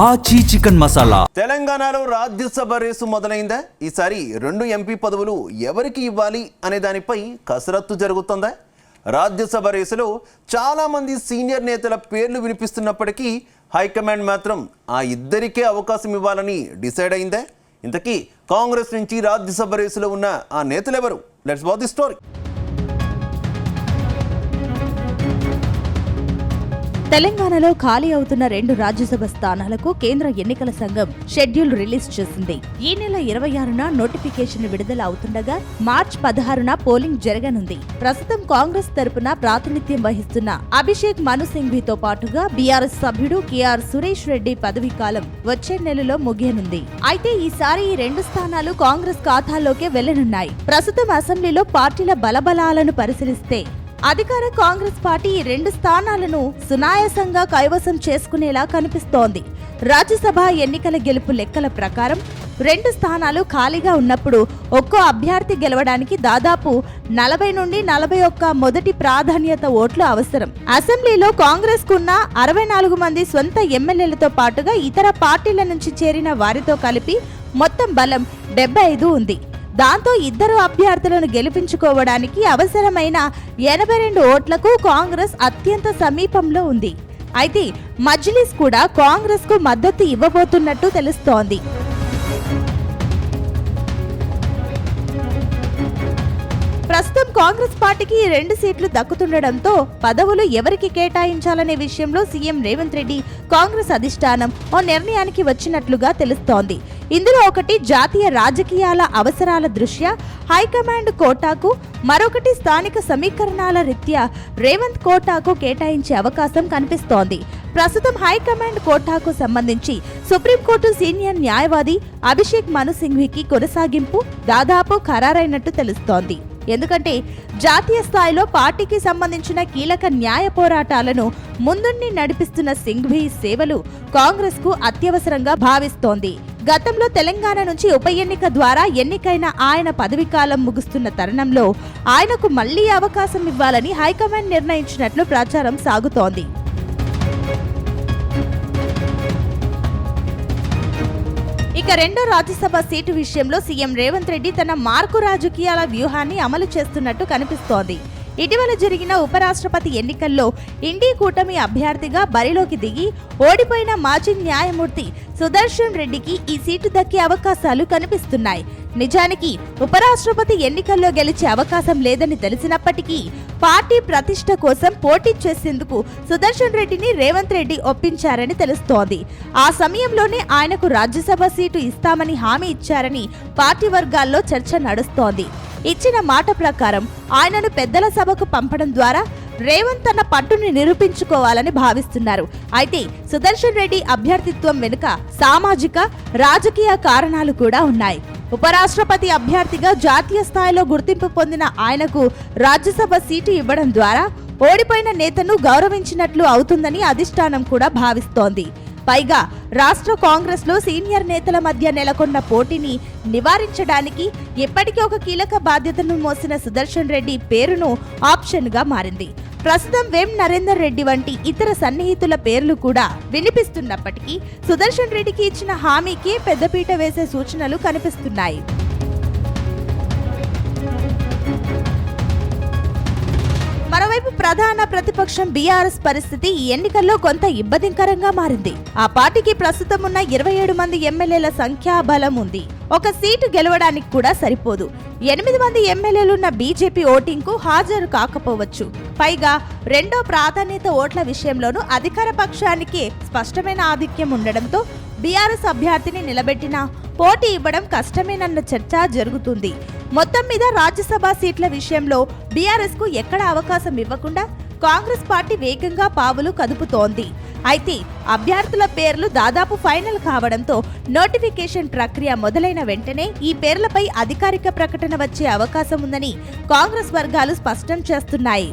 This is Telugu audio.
ఆచి చికెన్ మసాలా. తెలంగాణలో రాజ్యసభ రేసు మొదలైందా? ఈసారి 2 ఎంపీ పదవులు ఎవరికి ఇవ్వాలి అనే దానిపై కసరత్తు జరుగుతుందా? రాజ్యసభ రేసులో చాలా మంది సీనియర్ నేతల పేర్లు వినిపిస్తున్నప్పటికీ హైకమాండ్ మాత్రం ఆ ఇద్దరికే అవకాశం ఇవ్వాలని డిసైడ్ అయిందా? ఇంతకీ కాంగ్రెస్ నుంచి రాజ్యసభ రేసులో ఉన్న ఆ నేతలు ఎవరు? Let's watch the story. తెలంగాణలో ఖాళీ అవుతున్న 2 రాజ్యసభ స్థానాలకు కేంద్ర ఎన్నికల సంఘం షెడ్యూల్ రిలీజ్ చేసింది. ఈ నెల 26న నోటిఫికేషన్ విడుదల అవుతుండగా మార్చి 16న పోలింగ్ జరగనుంది. ప్రస్తుతం కాంగ్రెస్ తరపున ప్రాతినిధ్యం వహిస్తున్న అభిషేక్ మను సింఘ్వీతో పాటుగా బీఆర్ఎస్ సభ్యుడు కేఆర్ సురేష్ రెడ్డి పదవీ కాలం వచ్చే నెలలో ముగియనుంది. అయితే ఈసారి ఈ 2 స్థానాలు కాంగ్రెస్ ఖాతాలోకే వెళ్లనున్నాయి. ప్రస్తుతం అసెంబ్లీలో పార్టీల బలబలాలను పరిశీలిస్తే అధికార కాంగ్రెస్ పార్టీ ఈ 2 స్థానాలను సునాయాసంగా కైవసం చేసుకునేలా కనిపిస్తోంది. రాజ్యసభ ఎన్నికల గెలుపు లెక్కల ప్రకారం 2 స్థానాలు ఖాళీగా ఉన్నప్పుడు ఒక్కో అభ్యర్థి గెలవడానికి దాదాపు 40 నుండి 41 మొదటి ప్రాధాన్యత ఓట్లు అవసరం. అసెంబ్లీలో కాంగ్రెస్ కున్న 64 మంది సొంత ఎమ్మెల్యేలతో పాటుగా ఇతర పార్టీల నుంచి చేరిన వారితో కలిపి మొత్తం బలం 75 ఉంది. దాంతో 2 అభ్యర్థులను గెలిపించుకోవడానికి అవసరమైన 82 ఓట్లకు కాంగ్రెస్ అత్యంత సమీపంలో ఉంది. అయితే మజ్లిస్ కూడా కాంగ్రెస్ కు మద్దతు ఇవ్వబోతున్నట్టు తెలుస్తోంది. ప్రస్తుతం కాంగ్రెస్ పార్టీకి 2 సీట్లు దక్కుతుండటంతో పదవులు ఎవరికి కేటాయించాలనే విషయంలో సీఎం రేవంత్ రెడ్డి కాంగ్రెస్ అధిష్టానం ఓ నిర్ణయానికి వచ్చినట్లుగా తెలుస్తోంది. ఇందులో ఒకటి జాతీయ రాజకీయాల అవసరాల దృష్ట్యా హైకమాండ్ కోటాకు, మరొకటి స్థానిక సమీకరణాల రీత్యా రేవంత్ కోటాకు కేటాయించే అవకాశం కనిపిస్తోంది. ప్రస్తుతం హైకమాండ్ కోటాకు సంబంధించి సుప్రీంకోర్టు సీనియర్ న్యాయవాది అభిషేక్ మను సింఘ్వీకి కొనసాగింపు దాదాపు ఖరారైనట్టు తెలుస్తోంది. ఎందుకంటే జాతీయ స్థాయిలో పార్టీకి సంబంధించిన కీలక న్యాయ పోరాటాలను ముందుండి నడిపిస్తున్న సింఘ్వీ సేవలు కాంగ్రెస్ కు అత్యవసరంగా భావిస్తోంది. గతంలో తెలంగాణ నుంచి ఉప ఎన్నిక ద్వారా ఎన్నికైన ఆయన పదవీకాలం ముగుస్తున్న తరుణంలో ఆయనకు మళ్లీ అవకాశం ఇవ్వాలని హైకమాండ్ నిర్ణయించినట్లు ప్రచారం సాగుతోంది. ఇక 2వ రాజ్యసభ సీటు విషయంలో సీఎం రేవంత్ రెడ్డి తన మార్కు రాజకీయాల వ్యూహాన్ని అమలు చేస్తున్నట్టు కనిపిస్తోంది. ఇటీవల జరిగిన ఉపరాష్ట్రపతి ఎన్నికల్లో ఇండి కూటమి అభ్యర్థిగా బరిలోకి దిగి ఓడిపోయిన మాజీ న్యాయమూర్తి సుదర్శన్ రెడ్డికి ఈ సీటు దక్కే అవకాశాలు కనిపిస్తున్నాయి. నిజానికి ఉపరాష్ట్రపతి ఎన్నికల్లో గెలిచే అవకాశం లేదని తెలిసినప్పటికీ పార్టీ ప్రతిష్ట కోసం పోటీ చేసేందుకు సుదర్శన్ రెడ్డిని రేవంత్ రెడ్డి ఒప్పించారని తెలుస్తోంది. ఆ సమయంలోనే ఆయనకు రాజ్యసభ సీటు ఇస్తామని హామీ ఇచ్చారని పార్టీ వర్గాల్లో చర్చ నడుస్తోంది. ఇచ్చిన మాట ప్రకారం ఆయనను పెద్దల సభకు పంపడం ద్వారా రేవంత్ తన పట్టుని నిరూపించుకోవాలని భావిస్తున్నారు. అయితే సుదర్శన్ రెడ్డి అభ్యర్థిత్వం వెనుక సామాజిక, రాజకీయ కారణాలు కూడా ఉన్నాయి. ఉపరాష్ట్రపతి అభ్యర్థిగా జాతీయ స్థాయిలో గుర్తింపు పొందిన ఆయనకు రాజ్యసభ సీటు ఇవ్వడం ద్వారా ఓడిపోయిన నేతను గౌరవించినట్లు అవుతుందని అధిష్టానం కూడా భావిస్తోంది. పైగా రాష్ట్ర కాంగ్రెస్ లో సీనియర్ నేతల మధ్య నెలకొన్న పోటీని నివారించడానికి ఇప్పటికే ఒక కీలక బాధ్యతను మోసిన సుదర్శన్ రెడ్డి పేరును ఆప్షన్ గా మారింది. ప్రస్తుతం వేం నరేందర్ రెడ్డి వంటి ఇతర సన్నిహితుల పేర్లు కూడా వినిపిస్తున్నప్పటికీ సుదర్శన్ రెడ్డికి ఇచ్చిన హామీకి పెద్దపీట వేసే సూచనలు కనిపిస్తున్నాయి. మరోవైపు ప్రధాన ప్రతిపక్షం బీఆర్ఎస్ పరిస్థితి ఈ ఎన్నికల్లో కొంత ఇబ్బందికరంగా మారింది. ఆ పార్టీకి ప్రస్తుతం ఉన్న 27 మంది ఎమ్మెల్యేల సంఖ్యాబలం ఉంది. ఒక సీటు గెలవడానికి కూడా సరిపోదు. 8 మంది ఎమ్మెల్యేలున్న బీజేపీ ఓటింగ్ కు హాజరు కాకపోవచ్చు. పైగా 2వ ప్రాధాన్యత ఓట్ల విషయంలోనూ అధికార పక్షానికి స్పష్టమైన ఆధిక్యం ఉండడంతో బీఆర్ఎస్ అభ్యర్థిని నిలబెట్టినా పోటీ ఇవ్వడం కష్టమేనన్న చర్చ జరుగుతుంది. మొత్తం మీద రాజ్యసభ సీట్ల విషయంలో బీఆర్ఎస్ కు ఎక్కడ అవకాశం ఇవ్వకుండా కాంగ్రెస్ పార్టీ వేగంగా పావులు కదుపుతోంది. అయితే అభ్యర్థుల పేర్లు దాదాపు ఫైనల్ కావడంతో నోటిఫికేషన్ ప్రక్రియ మొదలైన వెంటనే ఈ పేర్లపై అధికారిక ప్రకటన వచ్చే అవకాశం ఉందని కాంగ్రెస్ వర్గాలు స్పష్టం చేస్తున్నాయి.